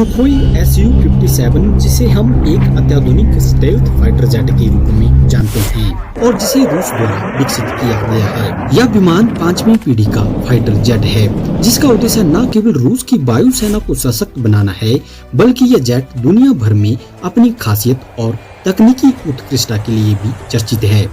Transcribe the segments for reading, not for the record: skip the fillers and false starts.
Sukhoi Su-57 जिसे हम एक अत्याधुनिक स्टेल्थ फाइटर जेट के रूप में जानते हैं और जिसे रूस द्वारा विकसित किया गया है। यह विमान 5वीं पीढ़ी का फाइटर जेट है जिसका उद्देश्य न केवल रूस की वायुसेना को सशक्त बनाना है बल्कि यह जेट दुनिया भर में अपनी खासियत और तकनीकी उत्कृष्टता के लिए भी चर्चित है।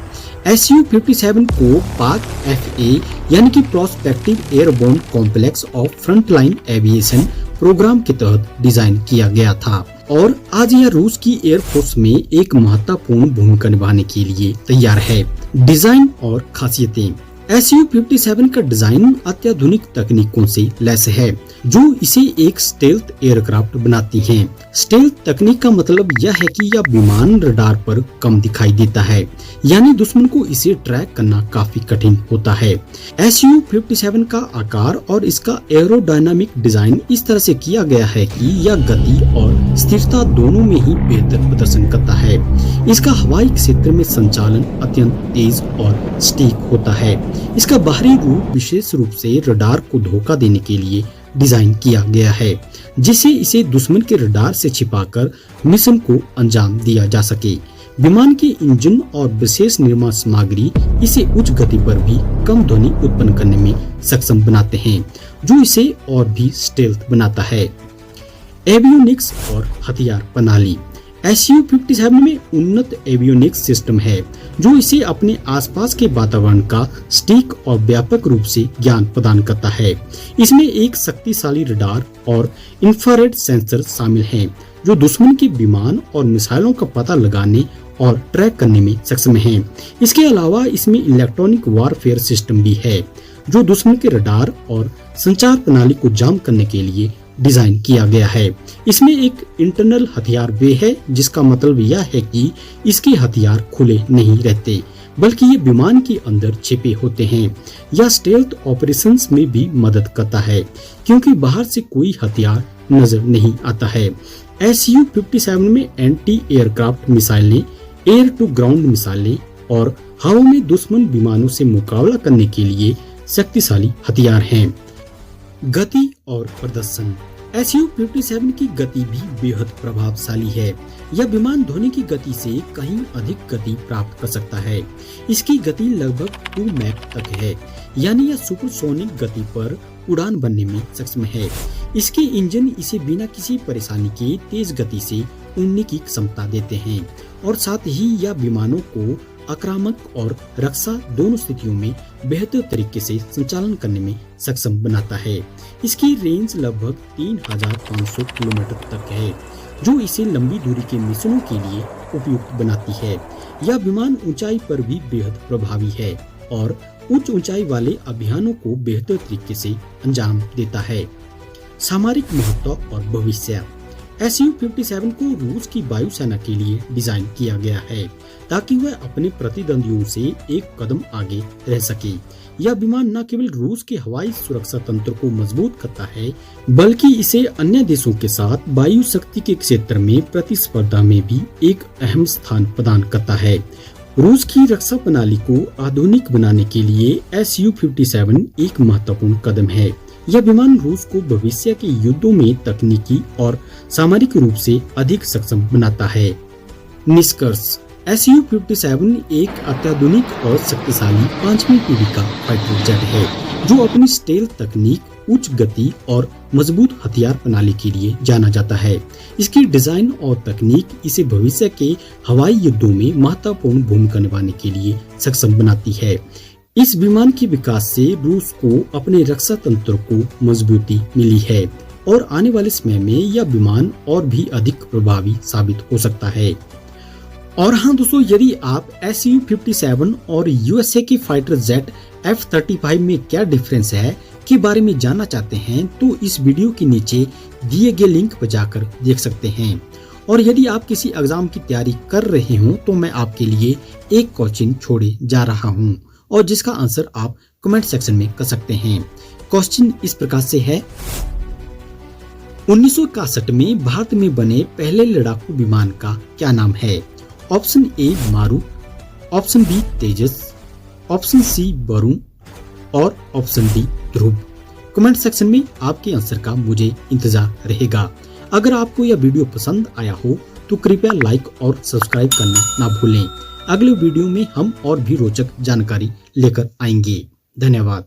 Su-57 को पाक FA यानी कि prospective airborne complex of frontline aviation program के तहत डिजाइन किया गया था और आज यह रूस की एयरफोर्स में एक महत्वपूर्ण भूमिका निभाने के लिए तैयार है। डिजाइन और खासियतें। Su-57 का डिजाइन अत्याधुनिक तकनीकों से लैस है जो इसे एक स्टेल्थ एयरक्राफ्ट बनाती हैं। स्टेल्थ तकनीक का मतलब यह है कि यह विमान रडार पर कम दिखाई देता है, यानी दुश्मन को इसे ट्रैक करना काफी कठिन होता है। Su-57 का आकार और इसका एरोडायनामिक डिजाइन इस तरह से किया गया है कि यह गति और स्थिरता दोनों में ही बेहतर प्रदर्शन करता है। इसका हवाई क्षेत्र में संचालन अत्यंत तेज और सटीक होता है। इसका बाहरी रूप विशेष रूप से रडार को धोखा देने के लिए डिजाइन किया गया है, जिससे इसे दुश्मन के रडार से छिपाकर मिशन को अंजाम दिया जा सके। विमान के इंजन और विशेष निर्माण सामग्री इसे उच्च गति पर भी कम ध्वनि उत्पन्न करने में सक्षम बनाते हैं, जो इसे और भी स्टेल्थ बनाता है। एवियोनिक्स और हथियार प्रणाली। Su-57 में उन्नत एवियोनिक्स सिस्टम है जो इसे अपने आसपास के वातावरण का सटीक और व्यापक रूप से ज्ञान प्रदान करता है। इसमें एक शक्तिशाली रडार और इंफ्रारेड सेंसर शामिल हैं जो दुश्मन के विमान और मिसाइलों का पता लगाने और ट्रैक करने में सक्षम हैं। इसके अलावा इसमें इलेक्ट्रॉनिक वारफेयर सिस्टम भी है जो दुश्मन के रडार और संचार प्रणाली को जाम करने के लिए डिजाइन किया गया है। इसमें एक इंटरनल हथियार बे है जिसका मतलब यह है कि इसके हथियार खुले नहीं रहते बल्कि ये विमान के अंदर छिपे होते हैं। यह स्टेल्थ ऑपरेशंस में भी मदद करता है क्योंकि बाहर से कोई हथियार नजर नहीं आता है। Su-57 में एंटी एयरक्राफ्ट मिसाइलें, एयर टू ग्राउंड मिसाइलें और हवा में दुश्मन विमानों से मुकाबला करने के लिए शक्तिशाली हथियार हैं। गति और प्रदर्शन। Su-57 की गति भी बेहद प्रभावशाली है। यह विमान ध्वनि की गति से कहीं अधिक गति प्राप्त कर सकता है। इसकी गति लगभग 2 मैक तक है, यानी यह सुपरसोनिक गति पर उड़ान भरने में सक्षम है। इसके इंजन इसे बिना किसी परेशानी के तेज गति से उड़ने की क्षमता देते हैं और साथ ही यह विमानों को आक्रामक और रक्षा दोनों स्थितियों में बेहतर तरीके से संचालन करने में सक्षम बनाता है। इसकी रेंज लगभग 3500 किलोमीटर तक है, जो इसे लंबी दूरी के मिशनों के लिए उपयुक्त बनाती है। यह विमान ऊंचाई पर भी बेहद प्रभावी है और उच्च ऊंचाई वाले अभियानों को बेहतर तरीके से अंजाम देता है। सामरिक महत्व और भविष्य। Su-57 को रूस की वायुसेना के लिए डिजाइन किया गया है ताकि वह अपने प्रतिद्वंदियों से एक कदम आगे रह सके। यह विमान न केवल रूस के हवाई सुरक्षा तंत्र को मजबूत करता है बल्कि इसे अन्य देशों के साथ वायु शक्ति के क्षेत्र में प्रतिस्पर्धा में भी एक अहम स्थान प्रदान करता है। रूस की रक्षा प्रणाली को आधुनिक बनाने के लिए Su-57 एक महत्वपूर्ण कदम है। यह विमान रूस को भविष्य के युद्धों में तकनीकी और सामरिक रूप से अधिक सक्षम बनाता है। निष्कर्ष। Su-57 एक अत्याधुनिक और शक्तिशाली 5वीं पीढ़ी का फाइटर जेट है जो अपनी स्टेल्थ तकनीक, उच्च गति और मजबूत हथियार प्रणाली के लिए जाना जाता है। इसकी डिजाइन और तकनीक इसे भविष्य के हवाई युद्धों में महत्वपूर्ण भूमिका निभाने के लिए सक्षम बनाती है। इस विमान के विकास से रूस को अपने रक्षा तंत्र को मजबूती मिली है और आने वाले समय में यह विमान और भी अधिक प्रभावी साबित हो सकता है। और हाँ दोस्तों, यदि आप Su-57 और USA की फाइटर जेट F-35 में क्या डिफरेंस है के बारे में जानना चाहते हैं तो इस वीडियो के नीचे दिए गए लिंक पर जाकर देख सकते हैं। और यदि आप किसी एग्जाम की तैयारी कर रहे हो तो मैं आपके लिए एक क्वेश्चन छोड़े जा रहा हूँ और जिसका आंसर आप कमेंट सेक्शन में कर सकते हैं। क्वेश्चन इस प्रकार से है, 1961 में भारत में बने पहले लड़ाकू विमान का क्या नाम है? ऑप्शन ए मारू, ऑप्शन बी तेजस, ऑप्शन सी वरुण और ऑप्शन डी ध्रुव। कमेंट सेक्शन में आपके आंसर का मुझे इंतजार रहेगा। अगर आपको यह वीडियो पसंद आया हो तो कृपया लाइक और सब्सक्राइब करना ना भूलें। अगले वीडियो में हम और भी रोचक जानकारी लेकर आएंगे। धन्यवाद।